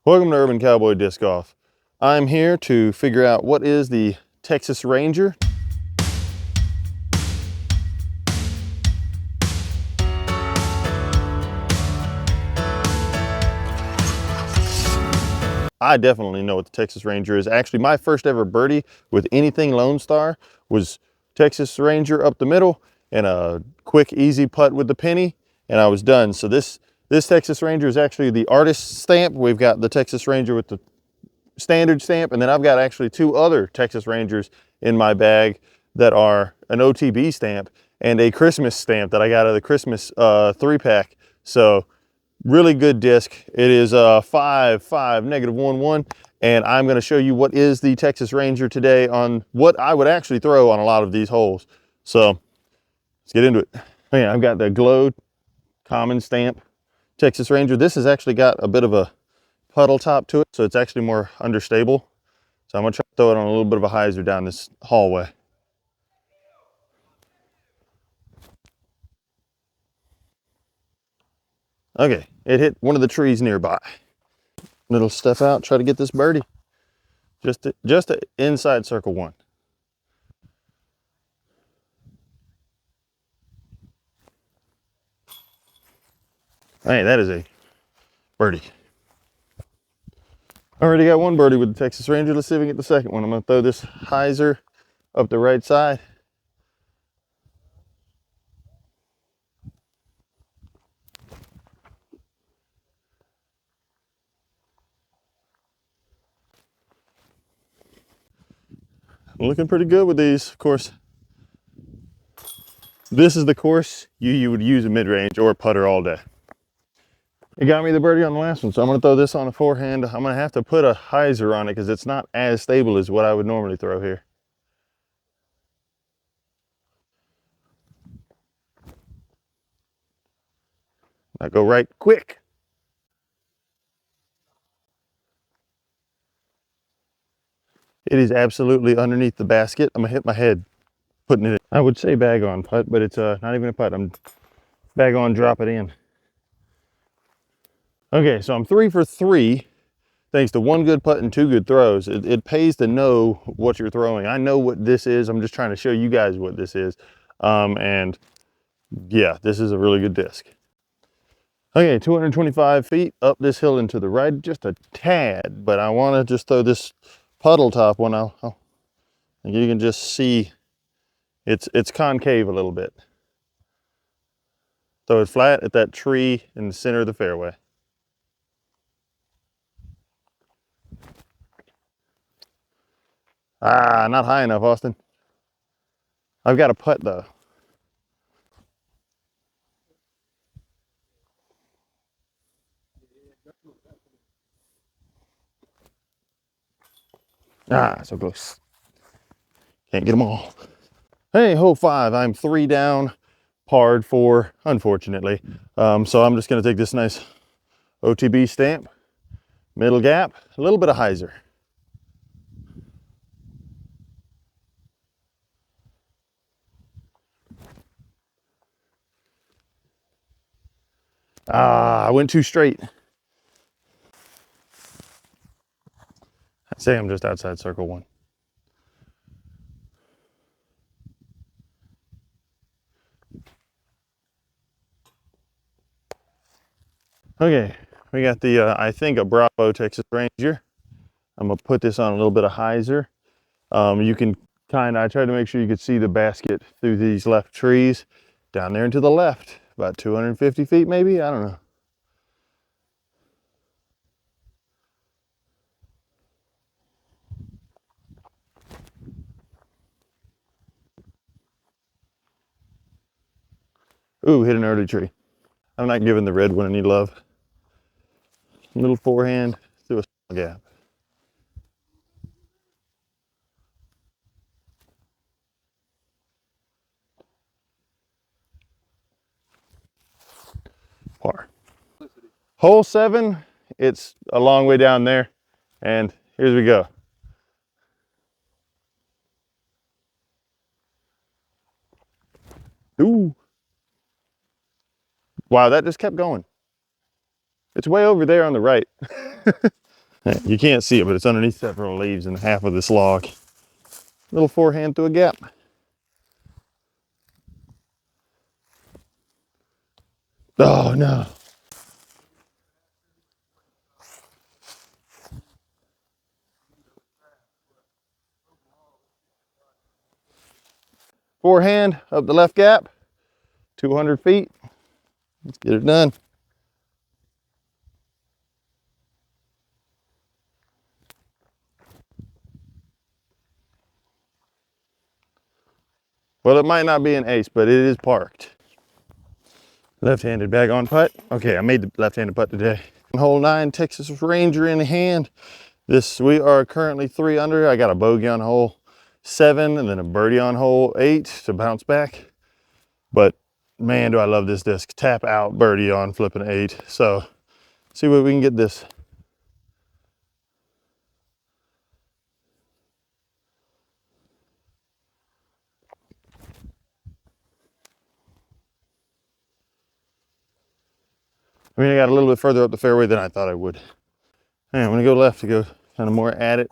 Welcome to Urban Cowboy Disc Golf. I'm here to figure out what is the Texas Ranger. I definitely know what the Texas Ranger is. Actually, my first ever birdie with anything Lone Star was Texas Ranger up the middle and a quick, easy putt with the penny, and I was done. So this Texas Ranger is actually the artist stamp. We've got the Texas Ranger with the standard stamp, and then I've got actually two other Texas Rangers in my bag that are an OTB stamp and a Christmas stamp that I got out of the Christmas 3-pack. So really good disc. It is 5.5 -1-1, and I'm going to show you what is the Texas Ranger today on what I would actually throw on a lot of these holes. So let's get into it. Okay, I've got the glowed common stamp Texas Ranger. This has actually got a bit of a puddle top to it, so it's actually more understable. So I'm gonna try to throw it on a little bit of a hyser down this hallway. Okay, it hit one of the trees nearby. Little step out, try to get this birdie. Just inside circle one. Hey, that is a birdie. Already got one birdie with the Texas Ranger. Let's see if we can get the second one. I'm gonna throw this hyser up the right side. I'm looking pretty good with these, of course. This is the course you would use a mid-range or a putter all day. It got me the birdie on the last one, so I'm going to throw this on a forehand. I'm going to have to put a hyser on it because it's not as stable as what I would normally throw here. I go right quick. It is absolutely underneath the basket. I'm going to hit my head putting it in. I would say bag on putt, but it's not even a putt. I'm bag on, drop it in. Okay, so I'm 3 for 3. Thanks to one good putt and two good throws. It pays to know what you're throwing. I know what this is. I'm just trying to show you guys what this is. And yeah, this is a really good disc. Okay, 225 feet up this hill and to the right, just a tad, but I want to just throw this puddle top one out. You can just see it's concave a little bit. Throw it flat at that tree in the center of the fairway. Ah, not high enough, Austin. I've got a putt though. Ah, so close. Can't get them all. Hey, hole 5. I'm 3 down, parred 4, unfortunately. So I'm just going to take this nice OTB stamp, middle gap, a little bit of hyser. Ah, I went too straight. I'd say I'm just outside circle 1. Okay, we got the, I think, a Bravo Texas Ranger. I'm gonna put this on a little bit of hyser. You can I tried to make sure you could see the basket through these left trees. Down there and to the left, about 250 feet maybe, I don't know. Ooh, hit an early tree. I'm not giving the red one any love. Little forehand through a small gap. Par. Hole 7, it's a long way down there, and here we go. Ooh. Wow, that just kept going. It's way over there on the right. You can't see it, but it's underneath several leaves and half of this log. Little forehand through a gap. Oh no. Forehand up the left gap, 200 feet. Let's get it done. Well, it might not be an ace, but it is parked. Left-handed bag on putt. Okay, I made the left-handed putt today. Hole 9, Texas Ranger in hand. We are currently 3 under. I got a bogey on hole 7 and then a birdie on hole 8 to bounce back. But man, do I love this disc. Tap out, birdie on flipping 8. So see what we can get this. I mean, I got a little bit further up the fairway than I thought I would. And I'm gonna go left to go kind of more at it.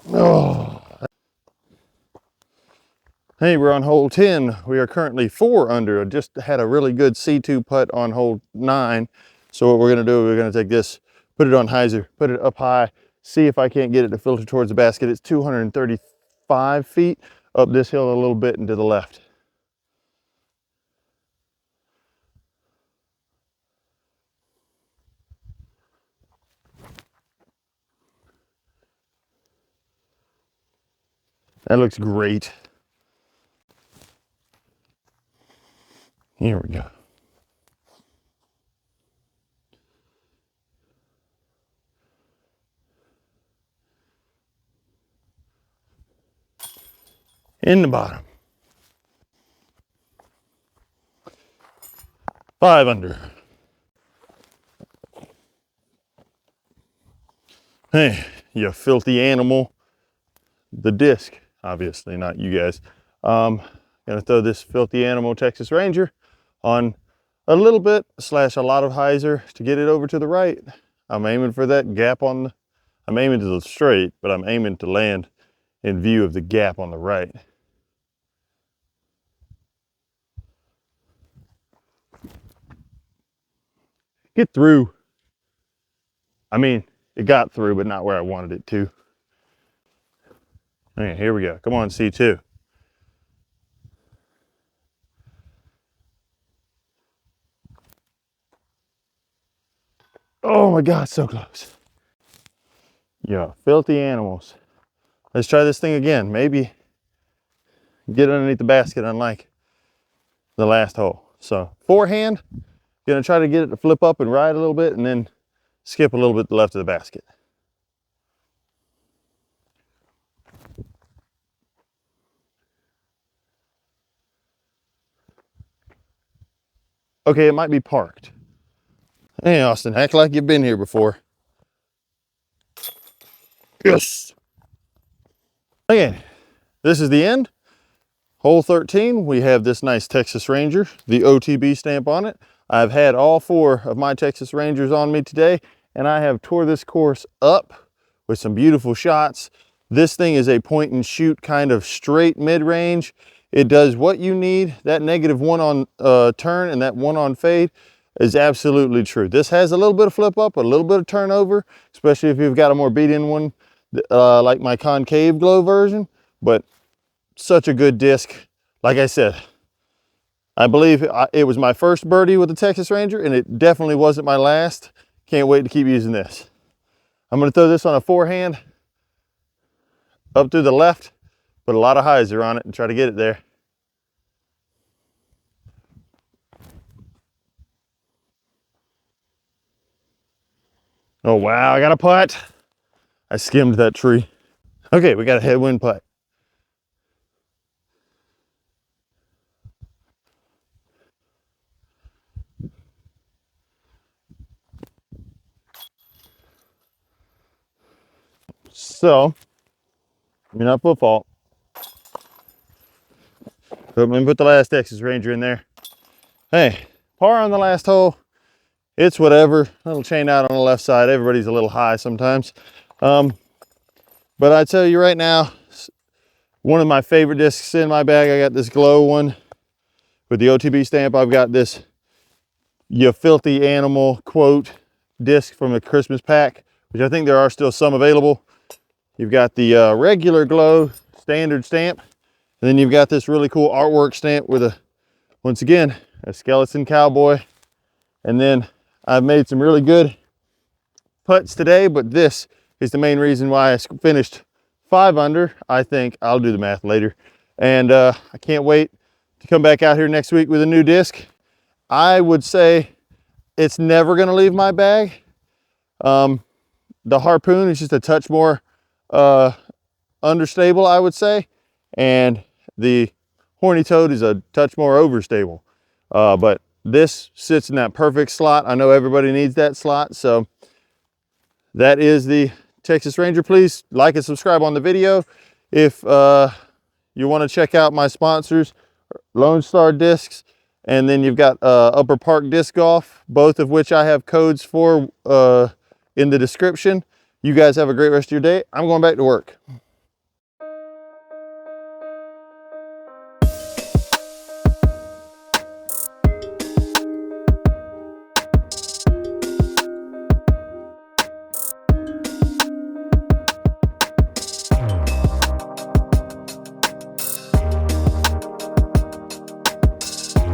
Oh. Hey, we're on hole 10. We are currently 4 under. I just had a really good C2 putt on hole 9. So what we're gonna do, we're gonna take this, put it on hyser, put it up high, see if I can't get it to filter towards the basket. It's 235 feet up this hill a little bit and to the left. That looks great. Here we go. In the bottom. 5 under. Hey, you filthy animal. The disc, obviously, not you guys. Gonna throw this filthy animal Texas Ranger on a little bit / a lot of hyser to get it over to the right. I'm aiming for that gap on the, I'm aiming to the straight, but I'm aiming to land in view of the gap on the right. Get through. I mean, it got through, but not where I wanted it to. Okay, here we go. Come on, C2. Oh my God, so close. Yeah, filthy animals. Let's try this thing again. Maybe get underneath the basket unlike the last hole. So forehand, gonna try to get it to flip up and ride a little bit and then skip a little bit to the left of the basket. Okay, it might be parked. Hey, Austin, act like you've been here before. Yes. Okay, this is the end. Hole 13, we have this nice Texas Ranger, the OTB stamp on it. I've had all 4 of my Texas Rangers on me today, and I have tore this course up with some beautiful shots. This thing is a point and shoot kind of straight mid-range. It does what you need. That -1 on turn and that 1 on fade is absolutely true. This has a little bit of flip up, a little bit of turnover, especially if you've got a more beat-in one like my concave glow version, but such a good disc. Like I said, I believe it was my first birdie with the Texas Ranger, and it definitely wasn't my last. Can't wait to keep using this. I'm gonna throw this on a forehand up through the left, put a lot of hyser on it and try to get it there. Oh wow, I got a putt. I skimmed that tree. Okay, we got a headwind putt. So, you're not foot fault. Let me put the last Texas Ranger in there. Hey, par on the last hole. It's whatever. Little chain out on the left side. Everybody's a little high sometimes. But I tell you right now, one of my favorite discs in my bag, I got this Glow one with the OTB stamp. I've got this "You Filthy Animal" quote disc from the Christmas pack, which I think there are still some available. You've got the regular Glow standard stamp, and then you've got this really cool artwork stamp with a, once again, a skeleton cowboy. And then I've made some really good putts today, but this is the main reason why I finished 5 under. I think I'll do the math later. And I can't wait to come back out here next week with a new disc. I would say it's never gonna leave my bag. The Harpoon is just a touch more understable, I would say. And the Horny Toad is a touch more overstable. But this sits in that perfect slot. I know everybody needs that slot. So that is the Texas Ranger. Please like and subscribe on the video. If you want to check out my sponsors, Lone Star Discs, and then you've got Upper Park Disc Golf, both of which I have codes for in the description. You guys have a great rest of your day. I'm going back to work.